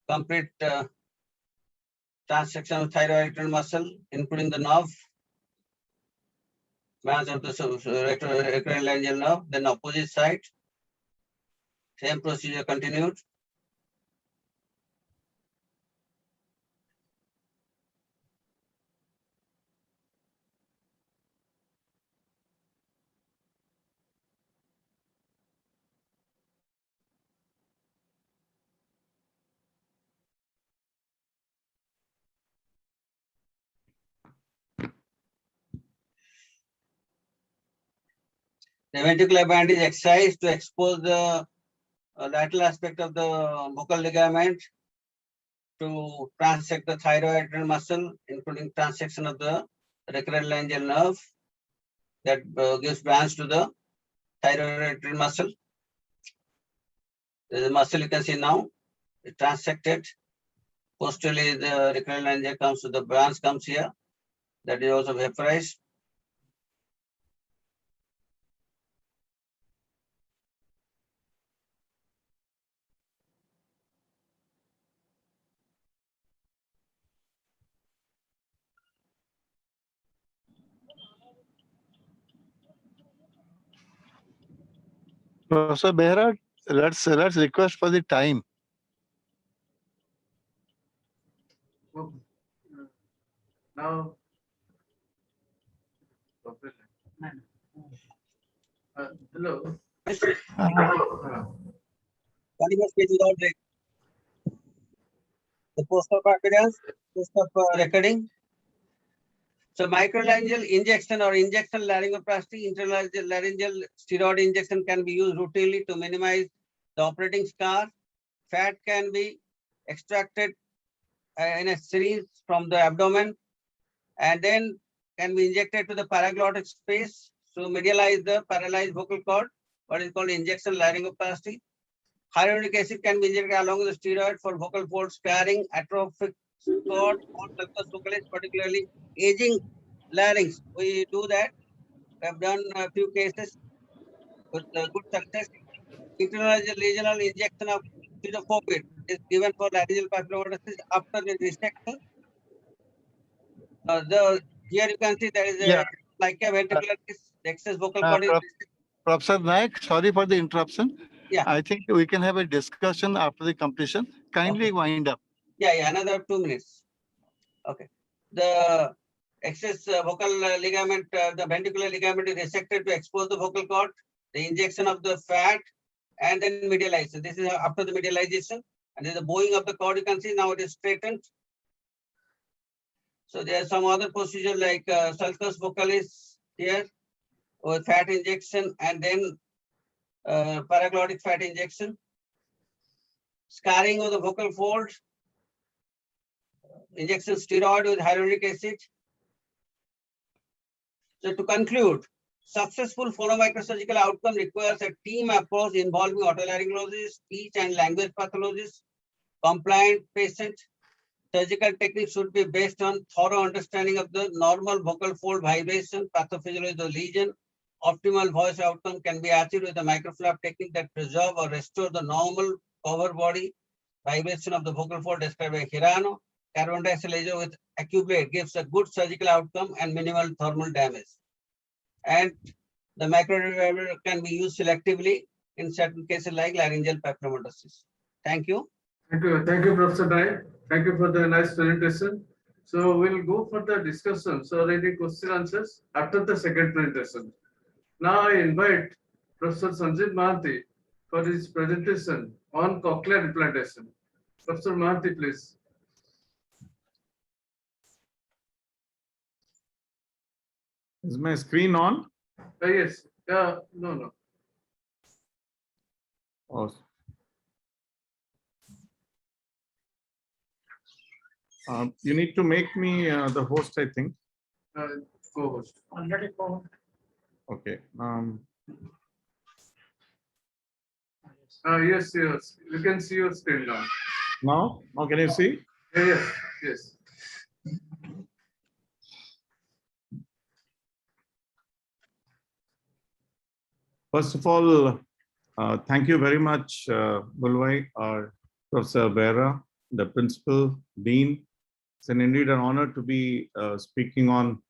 complete transection of thyroid retinal muscle, including the nerve, branch of the retrolaryngeal nerve, then opposite side. Same procedure continued. The ventricular band is excised to expose the lateral aspect of the vocal ligament to transect the thyroid retinal muscle, including transection of the retrolaryngeal nerve that gives branch to the thyroid retinal muscle. The muscle you can see now, it transected. Posteriorly, the retrolaryngeal comes to the branch comes here. That is also vaporized. Professor Behra, let's request for the time. Now, hello. The post-op appearance, post-op recording. So microlaryngeal injection or injection laryngoplasty, intralaryngeal steroid injection can be used routinely to minimize the operating scar. Fat can be extracted in a series from the abdomen and then can be injected to the paraglottic space to medialize the paralyzed vocal cord, what is called injection laryngoplasty. Hyaluronic acid can be injected along with the steroid for vocal fold scarring, atrophic cord, or sulcus vocalis, particularly aging larynx. We do that. We have done a few cases with good success. Intranasal regional injection of pseudofovir is given for laryngeal papillomatosis after the resection. Here you can see there is a like a ventricular excess vocal cord. Professor Naik, sorry for the interruption. Yeah. I think we can have a discussion after the completion. Kindly wind up. Yeah, another 2 minutes. Okay. The excess vocal ligament, the ventricular ligament is resected to expose the vocal cord, the injection of the fat, and then medialization. This is after the medialization. And there's the bowing of the cord, you can see now it is straightened. So there's some other procedure like sulcus vocalis here with fat injection and then paraglottic fat injection. Scarring of the vocal fold, injection steroid with hyaluronic acid. So to conclude, successful phonomicrosurgical outcome requires a team approach involving otolaryngologists, speech and language pathologists, compliant patient. Surgical technique should be based on thorough understanding of the normal vocal fold vibration, pathophysiology of the lesion. Optimal voice outcome can be achieved with a microflap technique that preserve or restore the normal cover body vibration of the vocal fold described by Hirano. Carbon dioxide laser with AccuBlade gives a good surgical outcome and minimal thermal damage. And the microdermabrasion can be used selectively in certain cases like laryngeal papillomatosis. Thank you. Thank you, Professor Naik. Thank you for the nice presentation. So we'll go for the discussion. So any question answers after the second presentation. Now I invite Professor Sanjeev Mahanti for his presentation on cochlear implantation. Professor Mahanti, please. Is my screen on? Yes. No. Oh. You need to make me the host, I think. Co-host. Already co-host. Okay. Yes. You can see your screen now. Now can you see? Yes. First of all, thank you very much, Bulwai or Professor Behra, the principal, dean. It's indeed an honor to be speaking on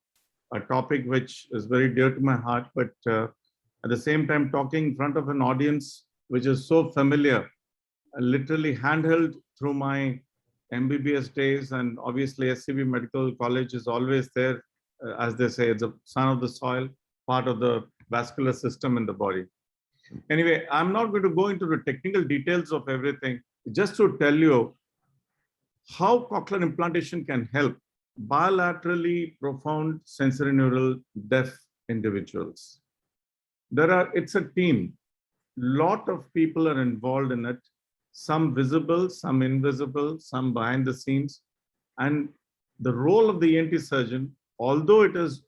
a topic which is very dear to my heart, but at the same time talking in front of an audience which is so familiar, literally handheld through my MBBS days, and obviously SCB Medical College is always there, as they say, it's a son of the soil, part of the vascular system in the body. Anyway, I'm not going to go into the technical details of everything, just to tell you how cochlear implantation can help bilaterally profound sensorineural deaf individuals. It's a team. Lot of people are involved in it, some visible, some invisible, some behind the scenes. And the role of the ENT surgeon, although it is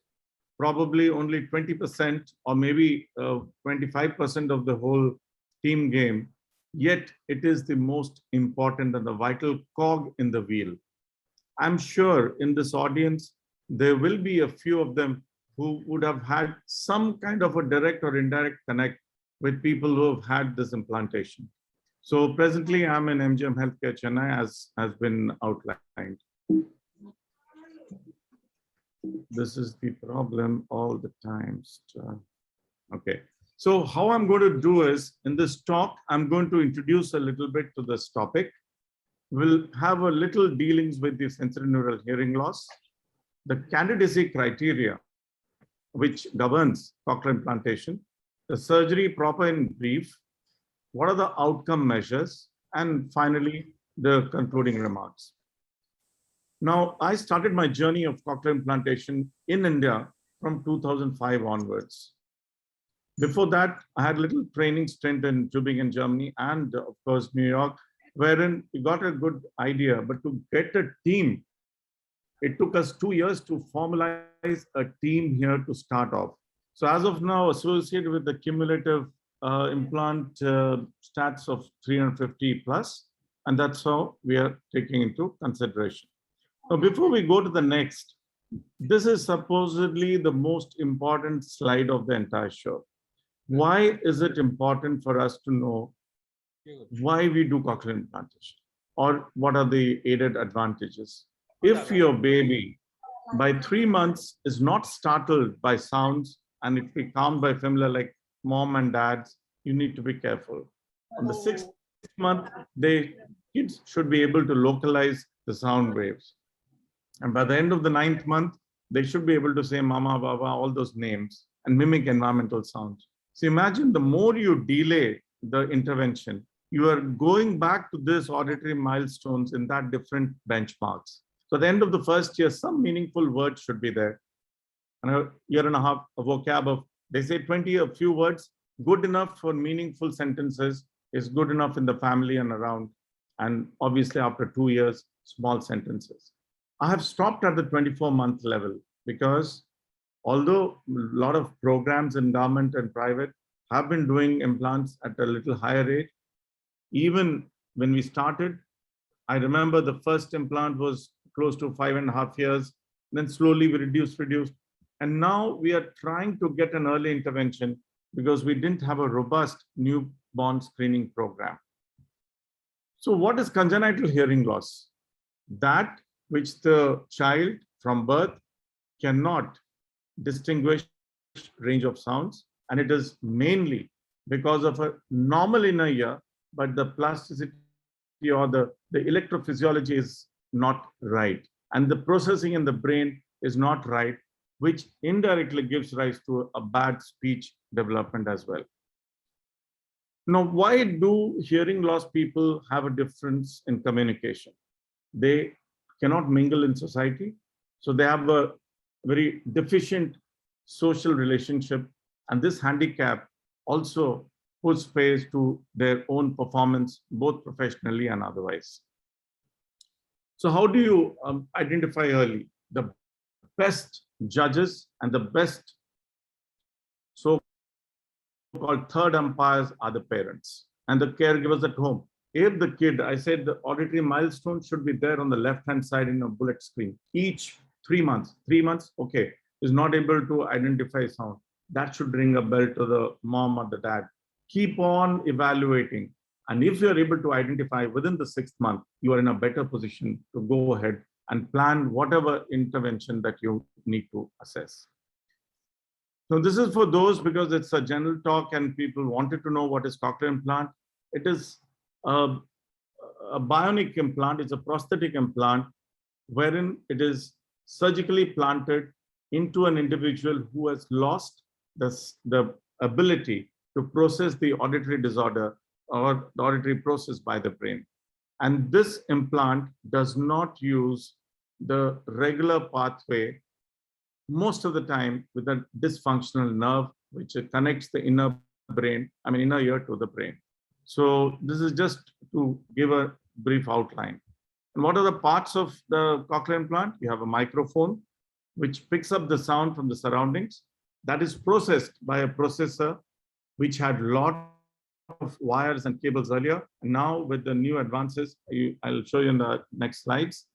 probably only 20% or maybe 25% of the whole team game, yet it is the most important and the vital cog in the wheel. I'm sure in this audience, there will be a few of them who would have had some kind of a direct or indirect connect with people who have had this implantation. So presently, I'm in MGM Healthcare Chennai, as has been outlined. This is the problem all the time. Okay. So how I'm going to do is, in this talk, I'm going to introduce a little bit to this topic. We'll have a little dealings with the sensorineural hearing loss, the candidacy criteria, which governs cochlear implantation, the surgery proper in brief, what are the outcome measures, and finally, the concluding remarks. Now, I started my journey of cochlear implantation in India from 2005 onwards. Before that, I had a little training stint in Jubilee in Germany and, of course, New York, wherein we got a good idea. But to get a team, it took us 2 years to formalize a team here to start off. So as of now, associated with the cumulative implant stats of 350 plus, and that's how we are taking into consideration. Now, before we go to the next, this is supposedly the most important slide of the entire show. Why is it important for us to know why we do cochlear implantation, or what are the added advantages? If your baby by 3 months is not startled by sounds and if we calmed by familiar like mom and dads, you need to be careful. On the 6th month, kids should be able to localize the sound waves. And by the end of the 9th month, they should be able to say mama, baba, all those names and mimic environmental sounds. So imagine the more you delay the intervention, you are going back to this auditory milestones in that different benchmarks. So at the end of the first year, some meaningful words should be there. And a year and a half, a vocab of, they say 20, a few words, good enough for meaningful sentences, is good enough in the family and around. And obviously after 2 years, small sentences. I have stopped at the 24-month level because although a lot of programs in government and private have been doing implants at a little higher rate, even when we started, I remember the first implant was close to 5.5 years. Then slowly we reduced. And now we are trying to get an early intervention because we didn't have a robust newborn screening program. So what is congenital hearing loss? That which the child from birth cannot distinguish range of sounds, and it is mainly because of a normal inner ear, but the plasticity or the electrophysiology is not right, and the processing in the brain is not right, which indirectly gives rise to a bad speech development as well. Now, why do hearing loss people have a difference in communication? They cannot mingle in society, so they have a very deficient social relationship, and this handicap also puts space to their own performance, both professionally and otherwise. So how do you identify early? The best judges and the best so-called third umpires are the parents and the caregivers at home. If the kid, I said the auditory milestone should be there on the left-hand side in a bullet screen. Each 3 months, okay, is not able to identify sound. That should ring a bell to the mom or the dad. Keep on evaluating. And if you're able to identify within the 6th month, you are in a better position to go ahead and plan whatever intervention that you need to assess. So this is for those, because it's a general talk and people wanted to know what is cochlear implant. It is a bionic implant. It's a prosthetic implant wherein it is surgically planted into an individual who has lost the ability to process the auditory disorder or the auditory process by the brain. And this implant does not use the regular pathway most of the time with a dysfunctional nerve, which connects the inner ear to the brain. So this is just to give a brief outline. And what are the parts of the cochlear implant? You have a microphone, which picks up the sound from the surroundings. That is processed by a processor, which had a lot of wires and cables earlier. And now with the new advances, I'll show you in the next slides.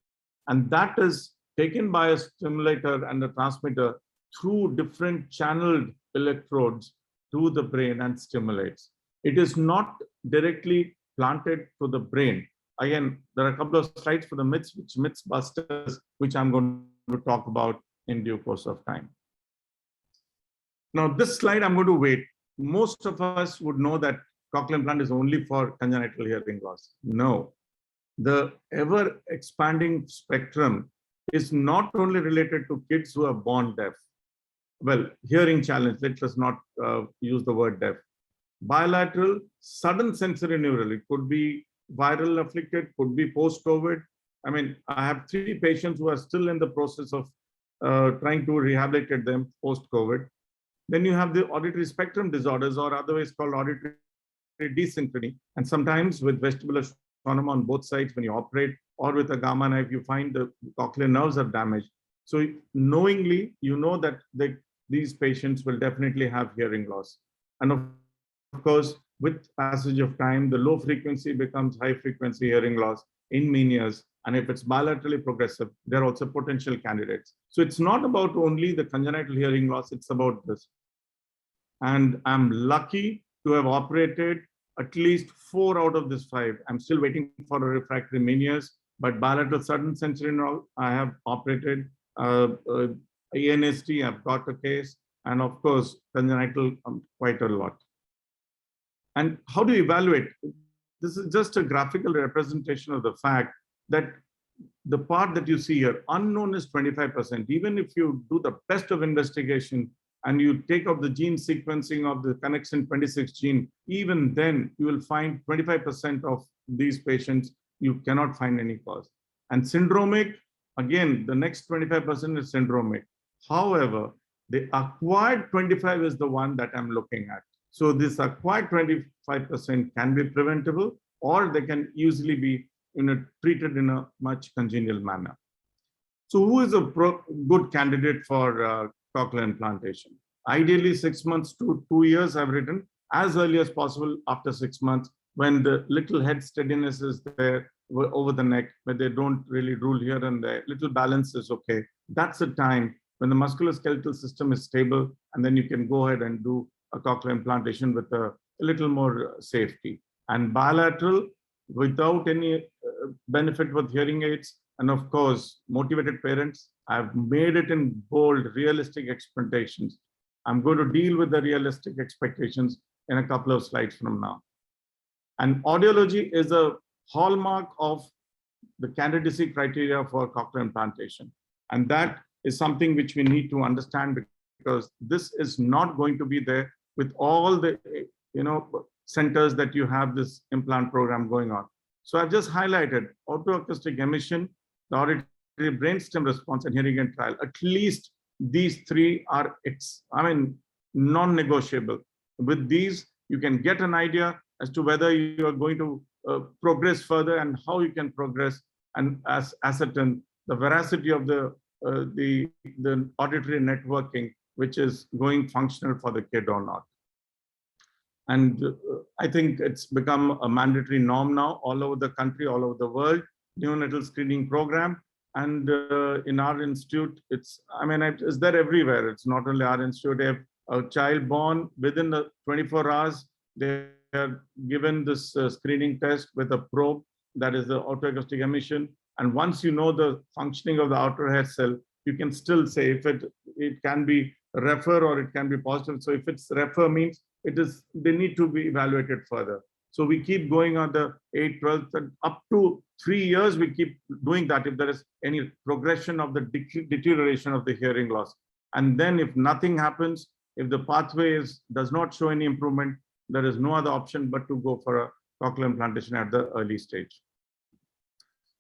And that is taken by a stimulator and a transmitter through different channeled electrodes to the brain and stimulates. It is not directly planted to the brain. Again, there are a couple of slides for the myths, busters, which I'm going to talk about in due course of time. Now, this slide I'm going to wait. Most of us would know that cochlear implant is only for congenital hearing loss. No, the ever expanding spectrum is not only related to kids who are born deaf. Well, hearing challenge, let us not use the word deaf. Bilateral, sudden sensory neural, it could be viral afflicted, could be post-COVID. I mean, I have 3 patients who are still in the process of trying to rehabilitate them post-COVID. Then you have the auditory spectrum disorders, or otherwise called auditory desynchrony. And sometimes with vestibular schwannoma on both sides, when you operate, or with a gamma knife, you find the cochlear nerves are damaged. So knowingly, you know that these patients will definitely have hearing loss. And of course, with passage of time, the low frequency becomes high frequency hearing loss in menias. And if it's bilaterally progressive, they're also potential candidates. So it's not about only the congenital hearing loss, it's about this. And I'm lucky to have operated at least 4 out of this 5. I'm still waiting for a refractory menias, but bilateral sudden sensory neural, I have operated. E.N.T, I've got a case, and of course, congenital quite a lot. And how do you evaluate? This is just a graphical representation of the fact that the part that you see here, unknown is 25%. Even if you do the best of investigation and you take out the gene sequencing of the connexin 26 gene, even then you will find 25% of these patients, you cannot find any cause. And syndromic, again, the next 25% is syndromic. However, the acquired 25 is the one that I'm looking at. So this acquired 25% can be preventable, or they can easily be treated in a much congenial manner. So who is a good candidate for cochlear implantation? Ideally 6 months to 2 years, I've written, as early as possible after 6 months, when the little head steadiness is there over the neck, where they don't really drool here and there, little balance is okay. That's the time when the musculoskeletal system is stable, and then you can go ahead and do a cochlear implantation with a little more safety. And bilateral, without any benefit with hearing aids, and of course, motivated parents. I've made it in bold, realistic expectations. I'm going to deal with the realistic expectations in a couple of slides from now. And audiology is a hallmark of the candidacy criteria for cochlear implantation. And that is something which we need to understand, because this is not going to be there with all the centers that you have this implant program going on. So I've just highlighted autoacoustic emission, the auditory brainstem response, and hearing aid trial. At least these 3 are non-negotiable. With these, you can get an idea as to whether you are going to progress further and how you can progress, and ascertain the veracity of the auditory networking, which is going functional for the kid or not. And I think it's become a mandatory norm now all over the country, all over the world, neonatal screening program. And in our institute, it's there everywhere. It's not only our institute. They have a child born within the 24 hours, they are given this screening test with a probe, that is the autoacoustic emission. And once you know the functioning of the outer hair cell, you can still say if it can be refer or it can be positive. So if it's refer means they need to be evaluated further. So we keep going on the 8, 12, and up to 3 years, we keep doing that if there is any progression of the deterioration of the hearing loss. And then if nothing happens, if the pathway does not show any improvement, there is no other option but to go for a cochlear implantation at the early stage.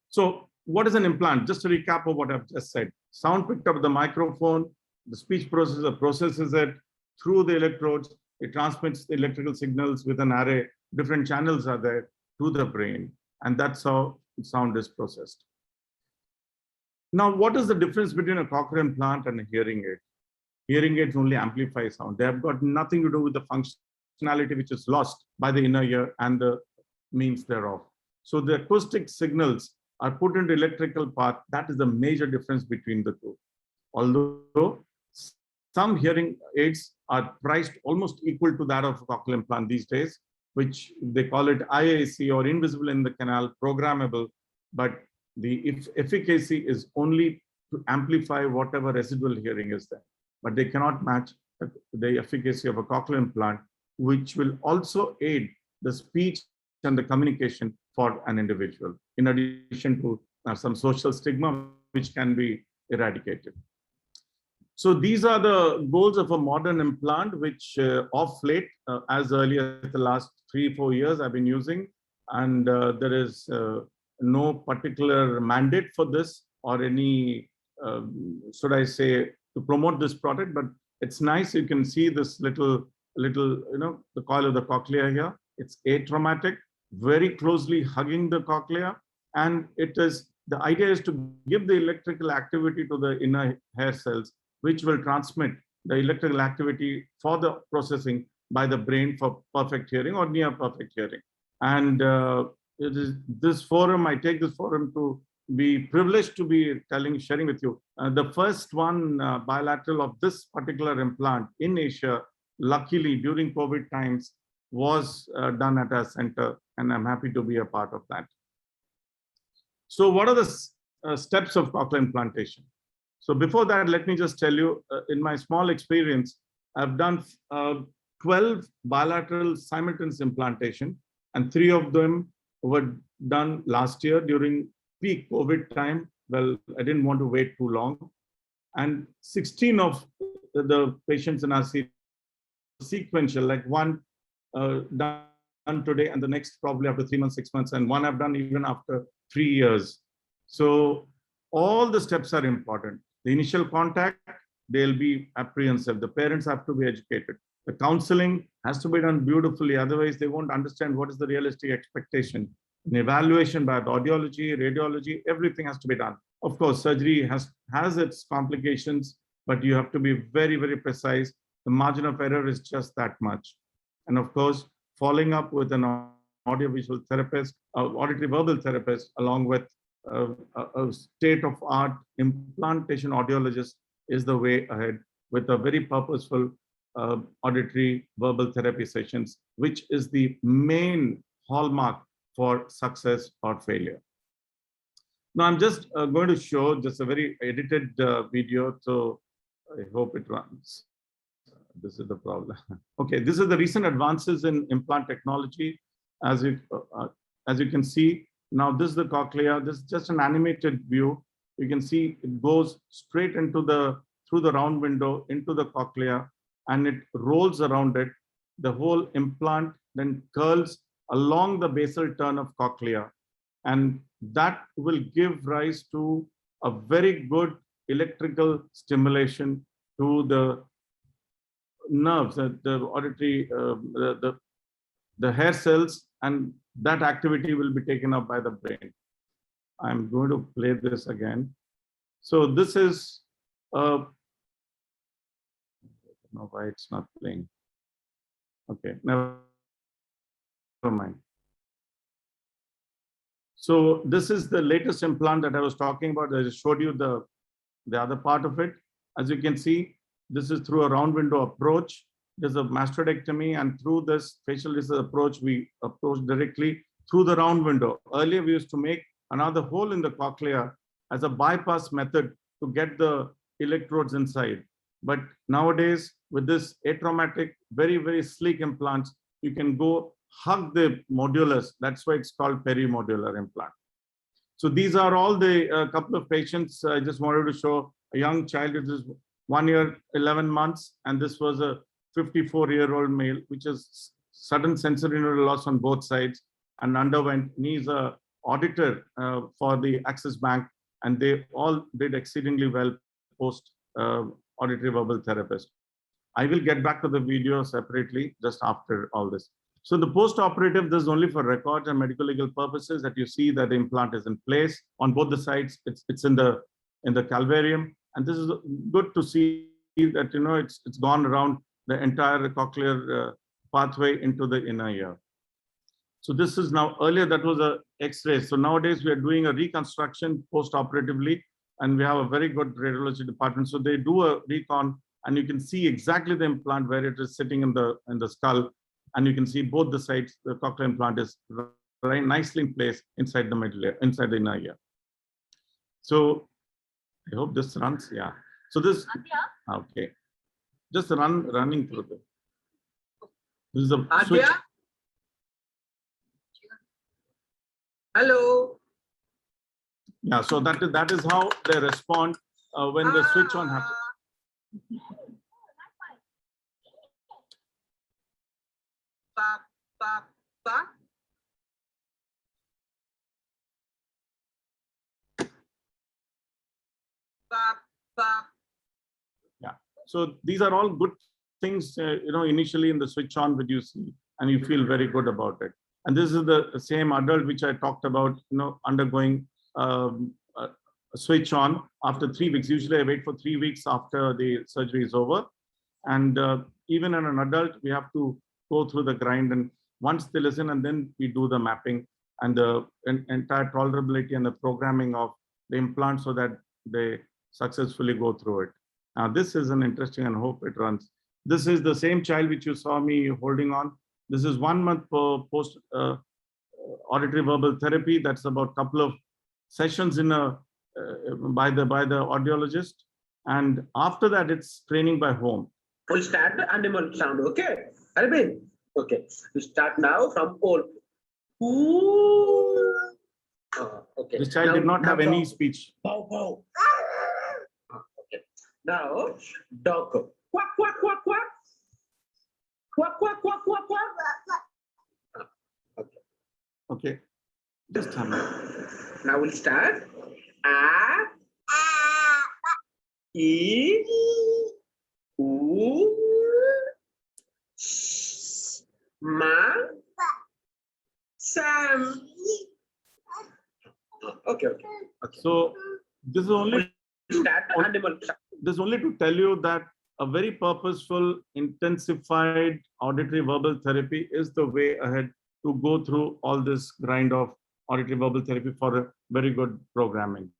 So what is an implant? Just a recap of what I've just said. Sound picked up with the microphone, the speech processor processes it through the electrodes, it transmits the electrical signals with an array, different channels are there to the brain, and that's how sound is processed. Now, what is the difference between a cochlear implant and a hearing aid? Hearing aids only amplify sound. They have got nothing to do with the functionality which is lost by the inner ear and the means thereof. So the acoustic signals are put into electrical path. That is the major difference between the two. Although some hearing aids are priced almost equal to that of a cochlear implant these days, which they call it IAC or invisible in the canal, programmable, but the efficacy is only to amplify whatever residual hearing is there. But they cannot match the efficacy of a cochlear implant, which will also aid the speech and the communication for an individual, in addition to some social stigma which can be eradicated. So these are the goals of a modern implant, which of late, as early as the last 3-4 years I've been using, and there is no particular mandate for this or any, should I say, to promote this product, but it's nice. You can see this little, the coil of the cochlea here. It's atraumatic, very closely hugging the cochlea, and the idea is to give the electrical activity to the inner hair cells, which will transmit the electrical activity for the processing by the brain for perfect hearing or near perfect hearing. And it is this forum, I take this forum to be privileged to be sharing with you. The first one bilateral of this particular implant in Asia, luckily during COVID times, was done at our center, and I'm happy to be a part of that. So what are the steps of cochlear implantation? So before that, let me just tell you, in my small experience, I've done 12 bilateral simultaneous implantation, and 3 of them were done last year during peak COVID time. Well, I didn't want to wait too long. And 16 of the patients in our series sequential, like one done today and the next probably after 3 months, 6 months, and one I've done even after 3 years. So all the steps are important. The initial contact, they'll be apprehensive. The parents have to be educated. The counseling has to be done beautifully. Otherwise, they won't understand what is the realistic expectation. An evaluation by audiology, radiology, everything has to be done. Of course, surgery has its complications, but you have to be very, very precise. The margin of error is just that much. And of course, following up with an audiovisual therapist, auditory verbal therapist, along with a state-of-art implantation audiologist is the way ahead, with a very purposeful auditory verbal therapy sessions, which is the main hallmark for success or failure. Now, I'm just going to show just a very edited video, so I hope it runs. This is the problem. Okay, this is the recent advances in implant technology. As you can see, now this is the cochlea. This is just an animated view. You can see it goes straight into through the round window into the cochlea, and it rolls around it. The whole implant then curls along the basal turn of cochlea, and that will give rise to a very good electrical stimulation to the nerves, the auditory, the hair cells, and that activity will be taken up by the brain. I'm going to play this again. So this is, I don't know why it's not playing. Okay, never mind. So this is the latest implant that I was talking about. I just showed you the other part of it. As you can see, this is through a round window approach. there's a mastectomy, and through this facial research approach, we approach directly through the round window. Earlier, we used to make another hole in the cochlea as a bypass method to get the electrodes inside. But nowadays, with this atraumatic, very, very sleek implants, you can go hug the modulus. That's why it's called perimodular implant. So these are all the couple of patients. I just wanted to show a young child. It is 1 year, 11 months, and this was a 54-year-old male, which is sudden sensory neural loss on both sides, and underwent. He's a auditor for the Axis Bank, and they all did exceedingly well post auditory verbal therapist. I will get back to the video separately just after all this. So the post-operative, this is only for records and medical legal purposes, that you see that the implant is in place on both the sides. It's in the calvarium, and this is good to see that it's gone around the entire cochlear pathway into the inner ear. So this is now, earlier that was a X-ray. So nowadays we are doing a reconstruction post-operatively, and we have a very good radiology department. So they do a recon, and you can see exactly the implant where it is sitting in the skull, and you can see both the sides. The cochlear implant is very nicely in place inside the middle ear, inside the inner ear. So I hope this runs. Yeah. So this, okay, just running through this. This is a switch. Hello. Yeah, so that is how they respond when the switch on happens. Pa, pa, pa. Pa, pa. Yeah, so these are all good things, initially in the switch on, which you see, and you feel very good about it. And this is the same adult which I talked about, undergoing a switch on after 3 weeks. Usually I wait for 3 weeks after the surgery is over. And even in an adult, we have to go through the grind, and once they listen, and then we do the mapping and the entire tolerability and the programming of the implant so that they successfully go through it. Now, this is an interesting, and hope it runs. This is the same child which you saw me holding on. This is 1 month post auditory verbal therapy. That's about a couple of sessions in by the audiologist, and after that it's training by home. We'll start the animal sound, okay? Arvind? Okay. We start now from all. Ooh. Okay. This child did not have any speech. Bow, bow. Okay. Now, dog. Quack, quack, quack, quack. Quack, quack, quack, quack, quack. Okay. Okay. Just a minute. Now we'll start. A, E, U, Ma, Sam. Okay. So this is only Start the animal. this is only to tell you that a very purposeful, intensified auditory verbal therapy is the way ahead to go through all this grind of auditory verbal therapy for a very good programming.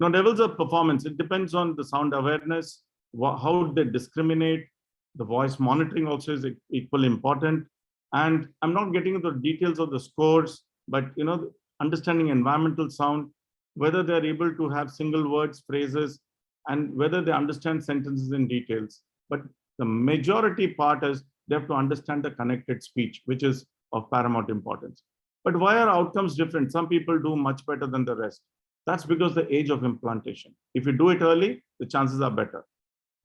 Now, levels of performance, it depends on the sound awareness, how they discriminate. The voice monitoring also is equally important. And I'm not getting into the details of the scores, but understanding environmental sound, whether they're able to have single words, phrases, and whether they understand sentences in details. But the majority part is they have to understand the connected speech, which is of paramount importance. But why are outcomes different? Some people do much better than the rest. That's because the age of implantation. If you do it early, the chances are better.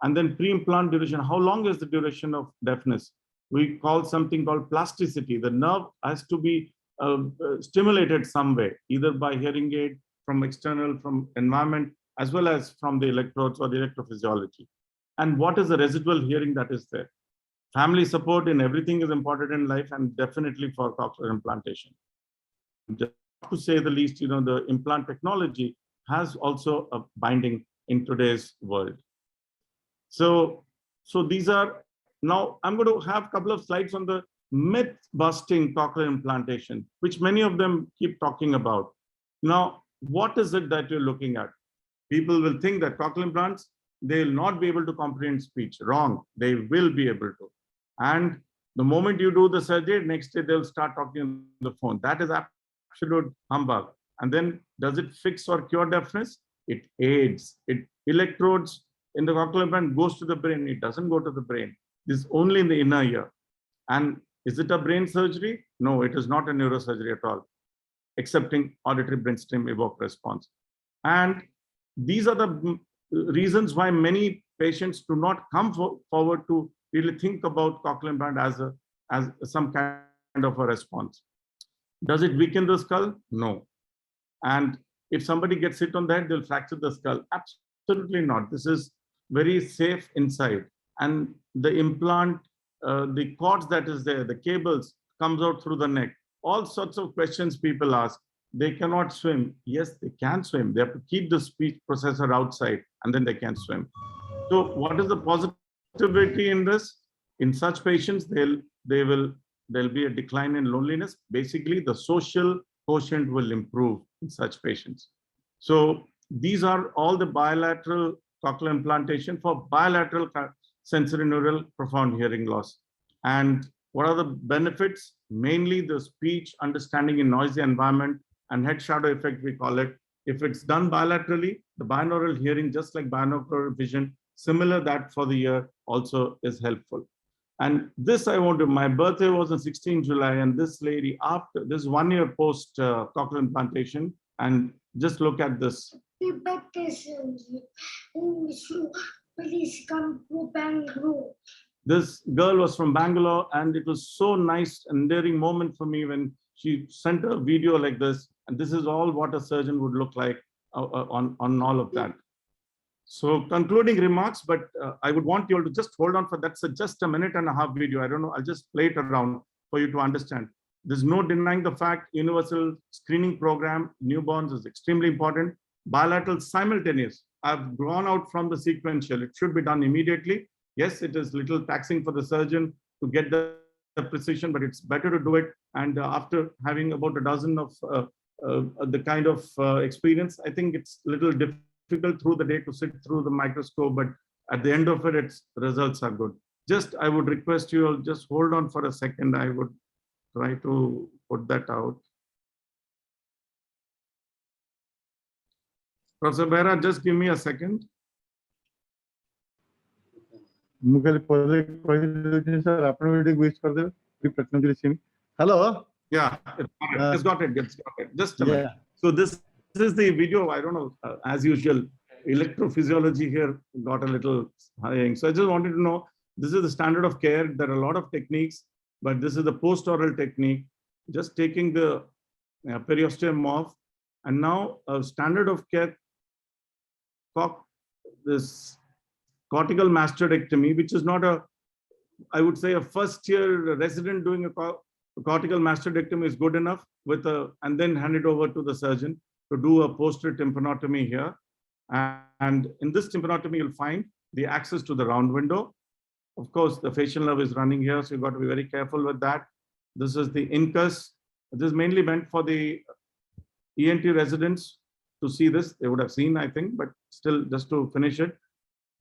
And then pre-implant duration, how long is the duration of deafness? We call something called plasticity. The nerve has to be stimulated some way, either by hearing aid, from external, from environment, as well as from the electrodes or the electrophysiology. And what is the residual hearing that is there? Family support in everything is important in life, and definitely for cochlear implantation. Just to say the least, the implant technology has also a binding in today's world. So these are, now I'm going to have a couple of slides on the myth busting cochlear implantation, which many of them keep talking about. Now, what is it that you're looking at? People will think that cochlear implants, they will not be able to comprehend speech. Wrong, they will be able to. And the moment you do the surgery, next day they'll start talking on the phone. That is absolute humbug. And then does it fix or cure deafness? It aids. It electrodes in the cochlear implant goes to the brain. It doesn't go to the brain. This is only in the inner ear. And is it a brain surgery? No, it is not a neurosurgery at all, excepting auditory brainstem evoke response. And these are the reasons why many patients do not come forward to really think about cochlear implant as some kind of a response. Does it weaken the skull? No. And if somebody gets hit on the head, they'll fracture the skull. Absolutely not. This is very safe inside. And the implant, the cords that is there, the cables comes out through the neck. All sorts of questions people ask. They cannot swim. Yes, they can swim. They have to keep the speech processor outside and then they can swim. So what is the positivity in this? In such patients, there'll be a decline in loneliness. Basically, the social quotient will improve in such patients. So these are all the bilateral cochlear implantation for bilateral sensorineural profound hearing loss. And what are the benefits? Mainly the speech understanding in noisy environment and head shadow effect, we call it. If it's done bilaterally, the binaural hearing, just like binocular vision, similar that for the ear also is helpful. And this I want to, my birthday was on 16 July, and this lady, after this 1 year post cochlear implantation, and just look at this. Please come to Bangalore. This girl was from Bangalore, and it was so nice and endearing moment for me when she sent a video like this. And this is all what a surgeon would look like on all of that. So concluding remarks, but I would want you all to just hold on for that. So just a minute and a half video. I don't know. I'll just play it around for you to understand. There's no denying the fact universal screening program, newborns is extremely important. Bilateral simultaneous. I've gone out from the sequential. It should be done immediately. Yes, it is little taxing for the surgeon to get the precision, but it's better to do it. And after having about a dozen of the kind of experience, I think it's a little difficult through the day to sit through the microscope, but at the end of it, its results are good. Just, I would request you all just hold on for a second. I would try to put that out. Professor Behra, just give me a second. Hello. Yeah, it's got it. Just a minute. So this is the video. I don't know, as usual, electrophysiology here got a little high. So I just wanted to know, this is the standard of care. There are a lot of techniques, but this is the post-oral technique. Just taking the periosteum off, and now a standard of care, this cortical mastectomy, which is not a, I would say a first year resident doing a cortical mastectomy is good enough with a, and then hand it over to the surgeon to do a posterior tympanotomy here. And in this tympanotomy, you'll find the access to the round window. Of course, the facial nerve is running here, so you've got to be very careful with that. This is the incus. This is mainly meant for the E.N.T residents to see this. They would have seen, I think, but still, just to finish it.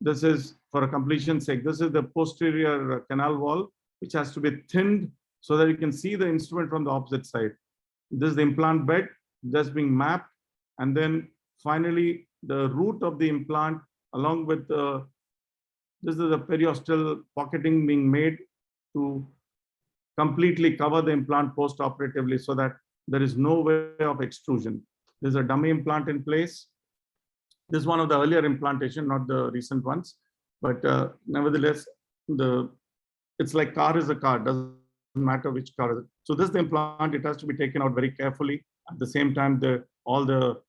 This is for a completion sake. This is the posterior canal wall, which has to be thinned so that you can see the instrument from the opposite side. This is the implant bed just being mapped. And then finally, the root of the implant along with the, this is the periosteal pocketing being made to completely cover the implant post-operatively so that there is no way of extrusion. There's a dummy implant in place. This is one of the earlier implantation, not the recent ones, but nevertheless, it's like car is a car, doesn't matter which car is it. So this is the implant, it has to be taken out very carefully. At the same time, all the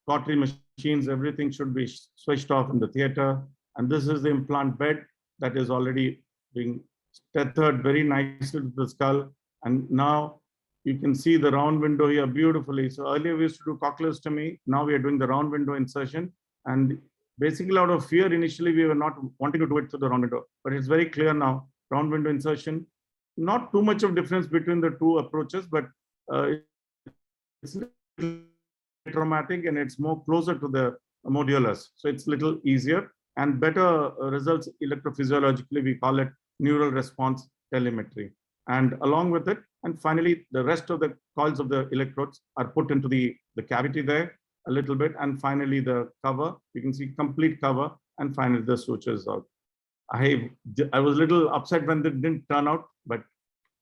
cautery machines, everything should be switched off in the theater. And this is the implant bed that is already being tethered very nicely to the skull. And now you can see the round window here beautifully. So earlier we used to do cochleostomy. Now we are doing the round window insertion. And basically out of fear, initially we were not wanting to do it through the round window, but it's very clear now, round window insertion. Not too much of difference between the two approaches, but it's traumatic and it's more closer to the modulus. So it's a little easier and better results electrophysiologically. We call it neural response telemetry. And along with it, and finally, the rest of the coils of the electrodes are put into the cavity there a little bit. And finally, the cover, you can see complete cover. And finally, the sutures out. I was a little upset when it didn't turn out, but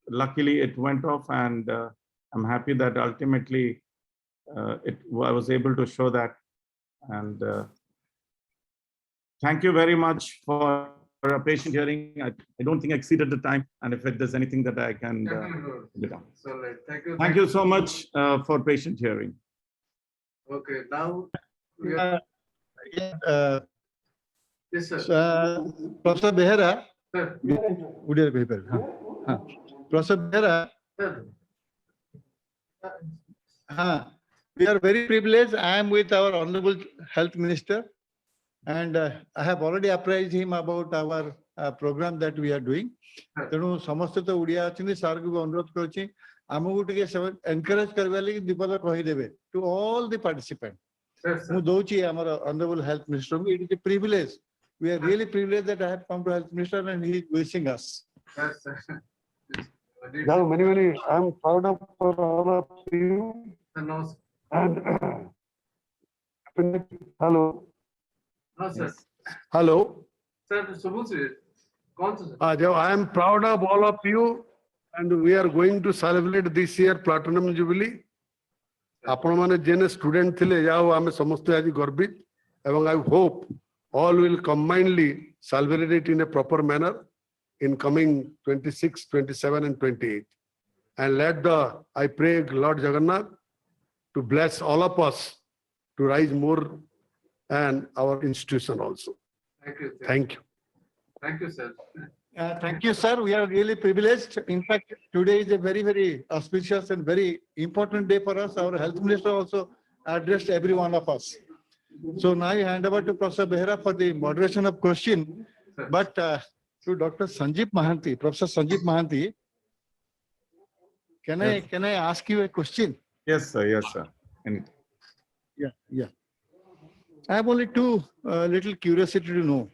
luckily it went off, and I'm happy that ultimately I was able to show that. And thank you very much for a patient hearing. I don't think I exceeded the time, and if there's anything that I can do. So, thank you. Thank you so much for patient hearing. Okay, now. We are, yes, sir. Professor Behera, Sir, Professor Behera, sir. we are very privileged. I am with our Honorable Health Minister, and I have already apprised him about our program that we are doing. ତେଣୁ ସମସ୍ତେ ତ ଓଡ଼ିଆ ଅଛନ୍ତି sir କୁ ଅନୁରୋଧ କରୁଛି ଆମକୁ ଟିକେ encourage କରିବା ଲାଗି ଦୀପଦ କହିଦେବେ to all the participants. ମୁଁ ଦଉଛି ଆମର Honorable Health Minister କୁ. It is a privilege. We are really privileged that I have come to Health Minister and he is wishing us. Yes, sir. Now, many, I'm proud of for all of you. No, And hello. no, sir. Hello. Sir, Subhusi, sir? I am proud of all of you, and we are going to celebrate this year Platinum Jubilee. ଆପଣ ମାନେ ଯେନେ student ଥିଲେ ଯାଉ ଆମେ ସମସ୍ତେ ଆଜି ଗର୍ବିତ ଏବଂ I hope all will combinedly celebrate it in a proper manner in coming 26, 27 and 28. And I pray Lord Jagannath to bless all of us to rise more and our institution also. Thank you, sir. Thank you. Thank you, sir. Thank you, sir. We are really privileged. In fact, today is a very, very auspicious and very important day for us. Our Health Minister also addressed every one of us. So now I hand over to Professor Behera for the moderation of question. But to Dr. Sanjeev Mahanti, Professor Sanjeev Mahanti, can I ask you a question? Yes, sir. Yes, sir. Anything. Yeah. I have only two little curiosity to know.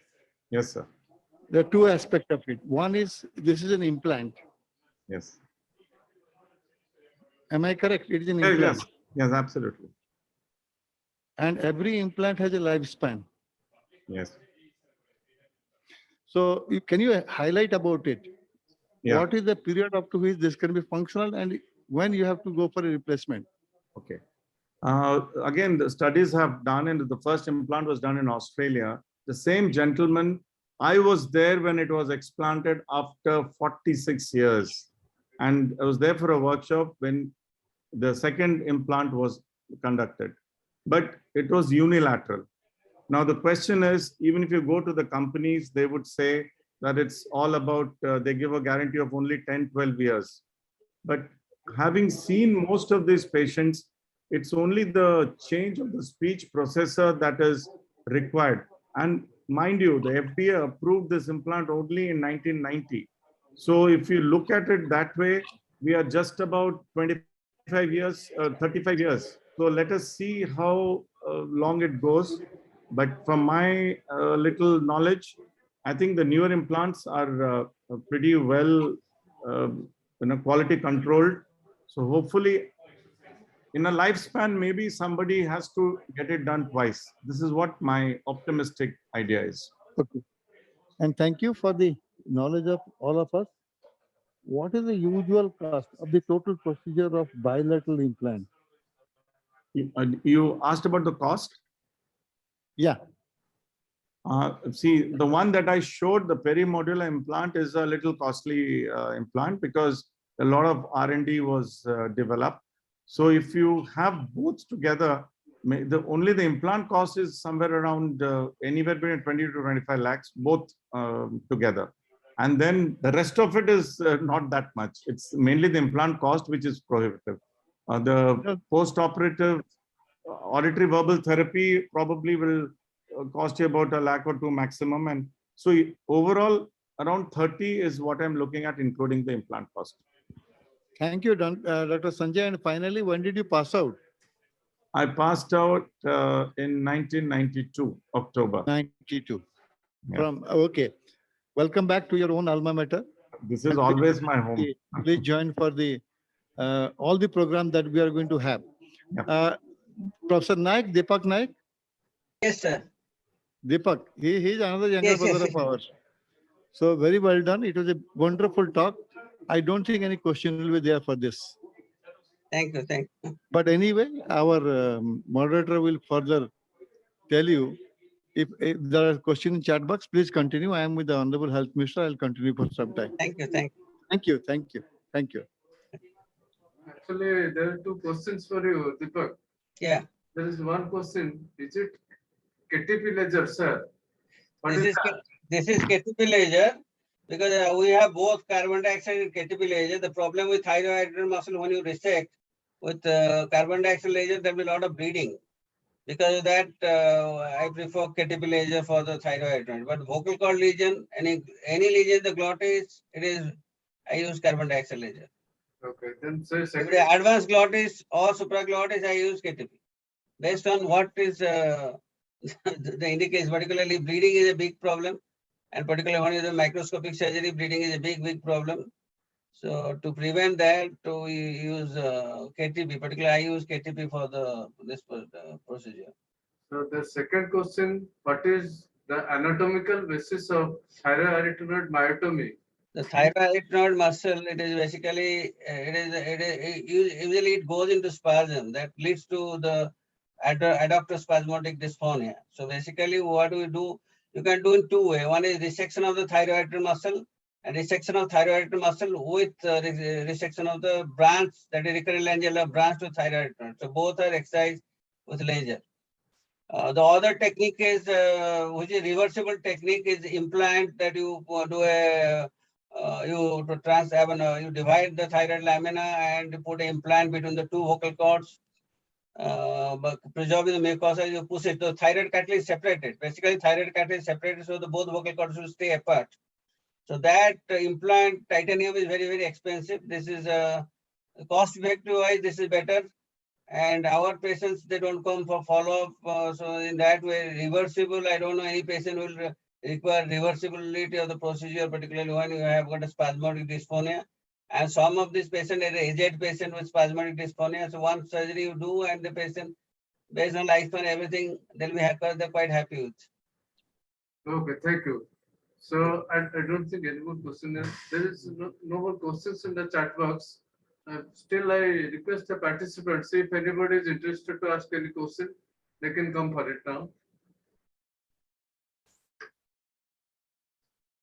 Yes, sir. There are two aspects of it. One is this is an implant. Yes. Am I correct? It is an Yes, implant. yes. Yes, absolutely. And every implant has a lifespan. Yes. So can you highlight about it? Yeah. What is the period up to which this can be functional and when you have to go for a replacement? Okay. Again, the studies have done, and the first implant was done in Australia. The same gentleman, I was there when it was explanted after 46 years. And I was there for a workshop when the second implant was conducted. But it was unilateral. Now, the question is, even if you go to the companies, they would say that it's all about, they give a guarantee of only 10, 12 years. But having seen most of these patients, it's only the change of the speech processor that is required. And mind you, the FDA approved this implant only in 1990. So if you look at it that way, we are just about 25 years, 35 years. So let us see how long it goes. But from my little knowledge, I think the newer implants are pretty well quality controlled. So hopefully in a lifespan, maybe somebody has to get it done twice. This is what my optimistic idea is. Okay. And thank you for the knowledge of all of us. What is the usual cost of the total procedure of bilateral implant? You asked about the cost? Yeah. See, the one that I showed, the perimodular implant, is a little costly implant because a lot of R&D was developed. So if you have both together, only the implant cost is somewhere around anywhere between 20 to 25 lakhs, both together. And then the rest of it is not that much. It's mainly the implant cost, which is prohibitive. The post-operative auditory verbal therapy probably will cost you about 1 lakh or 2 maximum. And so overall, around 30 is what I'm looking at, including the implant cost. Thank you, Dr. Sanjay. And finally, when did you pass out? I passed out in 1992, October. 92. Yeah. Okay. welcome back to your own alma mater. This is always my home. Please join for the all the program that we are going to have. Yep. Professor Naik, Deepak Naik. Yes, sir. Deepak, he is another younger Yes, yes, brother of yes. ours. So very well done. It was a wonderful talk. I don't think any question will be there for this. Thank you. Thank you. But anyway, our moderator will further tell you if there are questions in chat box, please continue. I am with the Honorable Health Minister. I'll continue for some time. Thank you. Thank you. Thank you. Thank you. Thank you. Actually, there are two questions for you, Deepak. Yeah. There is one question. Is it KTP ledger, sir? What is that? This is KTP laser because we have both carbon dioxide and KTP laser. The problem with thyroid muscle when you resect with carbon dioxide laser, there will be a lot of bleeding. Because of that, I prefer KTP laser for the thyroid. But vocal cord lesion, any lesion the glottis, I use carbon dioxide laser. Okay, then so If second. the advanced glottis or supraglottis, I use KTP. Based on what is the indication, particularly bleeding is a big problem. And particularly when you do microscopic surgery, bleeding is a big problem. So to prevent that, we use KTP. Particularly, I use KTP for this procedure. So the second question, what is the anatomical basis of thyroid myotomy? The thyroid node muscle, it is basically, usually it goes into spasm that leads to the adductor-spasmodic dysphonia. So basically what we do, you can do in two ways. One is resection of the thyroid muscle and resection of thyroid muscle with resection of the branch, that is recurrent laryngeal branch to thyroid node. So both are exercised with laser. The other technique is, which is reversible technique, is implant, that you do you divide the thyroid lamina and put an implant between the two vocal cords. But preserving the mucosa, you push it. The thyroid cartilage is separated. Basically, thyroid cartilage is separated, so the both vocal cords will stay apart. So that implant titanium is very expensive. This is cost effective wise. This is better. And our patients, they don't come for follow-up. So in that way, reversible, I don't know any patient will require reversibility of the procedure, particularly when you have got a spasmodic dysphonia. And some of these patients are aged patient with spasmodic dysphonia. So one surgery you do and the patient, based on lifespan, everything, they'll be happy, they're quite happy with. Okay, thank you. So I don't think any more question. There is no more questions in the chat box. Still, I request the participants, if anybody is interested to ask any question, they can come for it now.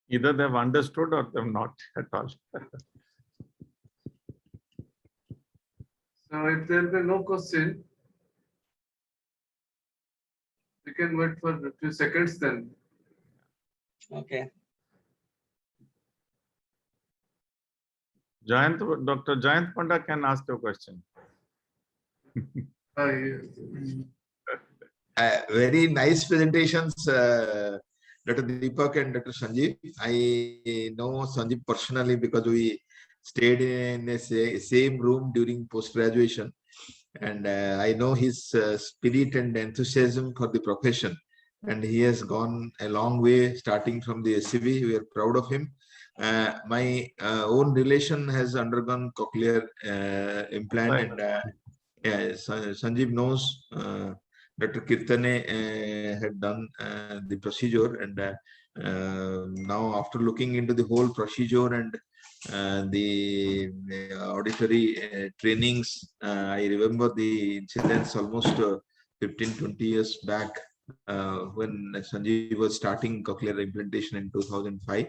Either they've understood or they've not at all. So if there will be no question, we can wait for a few seconds then. Okay. Dr. Jayant Panda can ask a question. Very nice presentations, Dr. Deepak and Dr. Sanjeev. I know Sanjeev personally because we stayed in the same room during post-graduation. And I know his spirit and enthusiasm for the profession. And he has gone a long way starting from the SCV. We are proud of him. My own relation has undergone cochlear implant, and Sanjeev knows Dr. Kirtane had done the procedure, and now after looking into the whole procedure and the auditory trainings, I remember the incidents almost 15-20 years back when Sanjeev was starting cochlear implantation in 2005.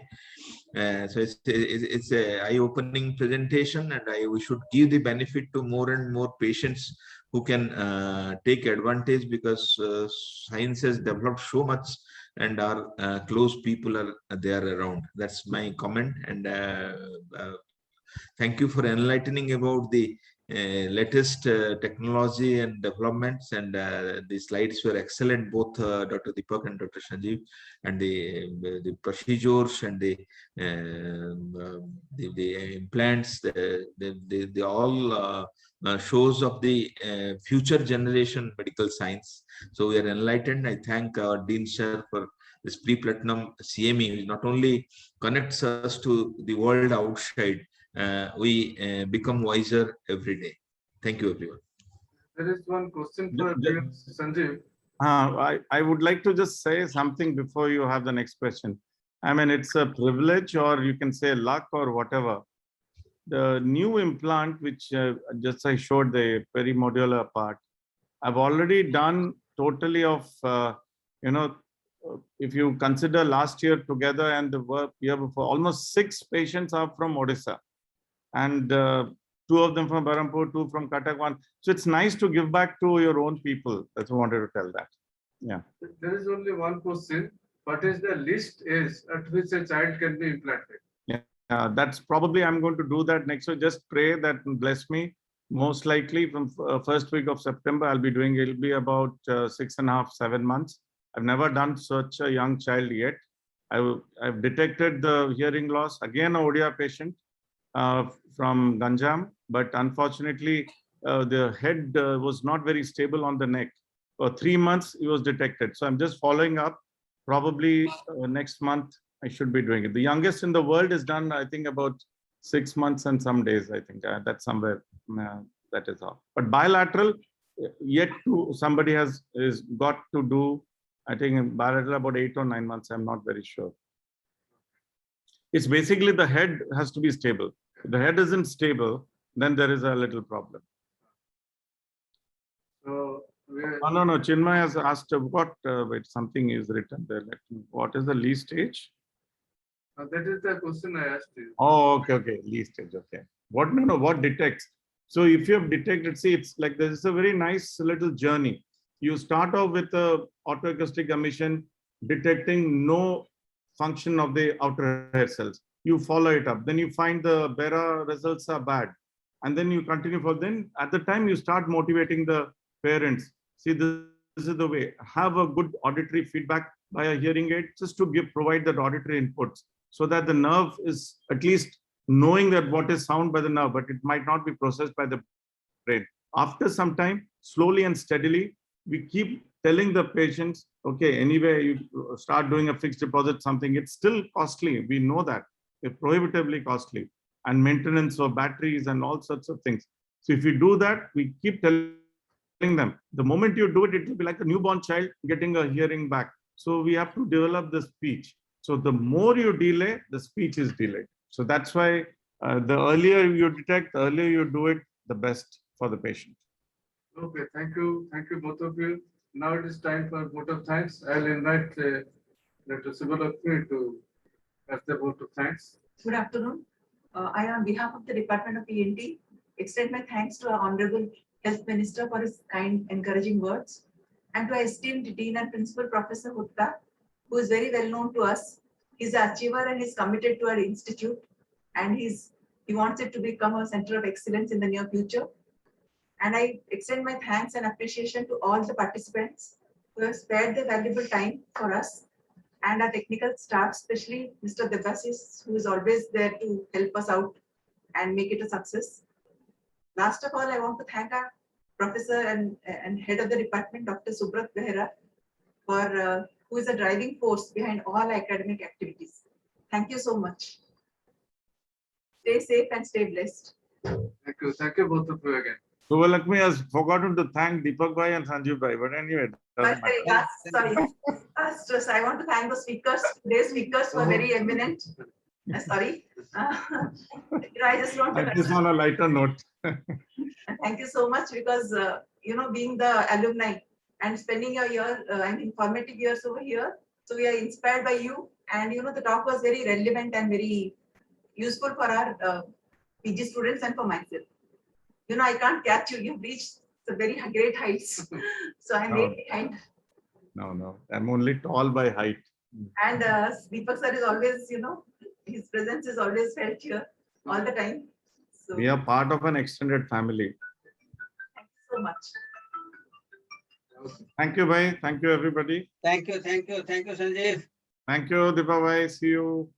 So it's a eye-opening presentation, and we should give the benefit to more and more patients who can take advantage, because science has developed so much and our close people are there around. That's my comment. And thank you for enlightening about the latest technology and developments, and the slides were excellent, both Dr. Deepak and Dr. Sanjeev, and the procedures and the implants, the all shows of the future generation medical science. So we are enlightened. I thank our Dean Sir for this pre-platinum CME, which not only connects us to the world outside, we become wiser every day. Thank you, everyone. There is one question for Sanjeev. I would like to just say something before you have the next question. I mean, it's a privilege, or you can say luck, or whatever. The new implant, which just I showed the perimodular part, I've already done totally of, if you consider last year together and the year before, almost 6 patients are from Odisha, and 2 of them from Berhampur, 2 from Cuttack, 1. So it's nice to give back to your own people. That's what I wanted to tell that. Yeah. There is only one question. What is the least age at which a child can be implanted? That's probably, I'm going to do that next week. Just pray that bless me. Most likely from first week of September, I'll be doing, it'll be about 6.5, 7 months. I've never done such a young child yet. I've detected the hearing loss, again, a Odia patient from Ganjam, but unfortunately, the head was not very stable on the neck. For 3 months, it was detected. So I'm just following up. Probably next month, I should be doing it. The youngest in the world is done, I think, about 6 months and some days. I think that's somewhere that is all. But bilateral, yet to somebody is got to do. I think bilateral about 8 or 9 months. I'm not very sure. It's basically the head has to be stable. If the head isn't stable, then there is a little problem. So No. Chinmay has asked what, wait, something is written there. What is the least age? that is the question I asked you. Oh, okay. Least age, okay. What detects? So if you have detected, see, it's like this is a very nice little journey. You start off with a autoacoustic emission, detecting no function of the outer hair cells. You follow it up. Then you find the BERA results are bad. And then you continue then at the time you start motivating the parents. See, this is the way. Have a good auditory feedback by a hearing aid, just to provide that auditory inputs, so that the nerve is at least knowing that what is sound by the nerve, but it might not be processed by the brain. After some time, slowly and steadily, we keep telling the patients, okay, anyway, you start doing a fixed deposit, something, it's still costly. We know that it's prohibitively costly, and maintenance of batteries and all sorts of things. So if you do that, we keep telling them, the moment you do it, it will be like a newborn child getting a hearing back. So we have to develop the speech. So the more you delay, the speech is delayed. So that's why the earlier you detect, the earlier you do it, the best for the patient. Okay, thank you both of you. Now it is time for vote of thanks. I'll invite Dr. Subbulakshmi to have the vote of thanks. Good afternoon. I, on behalf of the Department of E.N.T, extend my thanks to our Honorable Health Minister for his kind, encouraging words, and to our esteemed Dean and Principal Professor Hutta, who is very well known to us. He's an achiever and he's committed to our institute, and he wants it to become a center of excellence in the near future. And I extend my thanks and appreciation to all the participants who have spared their valuable time for us, and our technical staff, especially Mr. Debasis, who is always there to help us out and make it a success. Last of all, I want to thank our professor and head of the department, Dr. Subrat Behera, for who is a driving force behind all academic activities. Thank you so much. Stay safe and stay blessed. Thank you both of you again. Subbulakshmi has forgotten to thank Deepak Bhai and Sanjeev Bhai, but anyway. Sorry. I want to thank the speakers. Today's speakers were very eminent. Sorry. I just want to. Just on a lighter note. Thank you so much, because being the alumni and spending your year and formative years over here, so we are inspired by you. And the talk was very relevant and very useful for our PG students and for myself. I can't catch you. You've reached the very great heights. So I'm very behind. No. I'm only tall by height. And Deepak sir is always, his presence is always felt here all the time. So We are part of an extended family. thank you so much. Thank you, Bhai. Thank you, everybody. Thank you, Sanjeev. Thank you, Deepak Bhai. See you.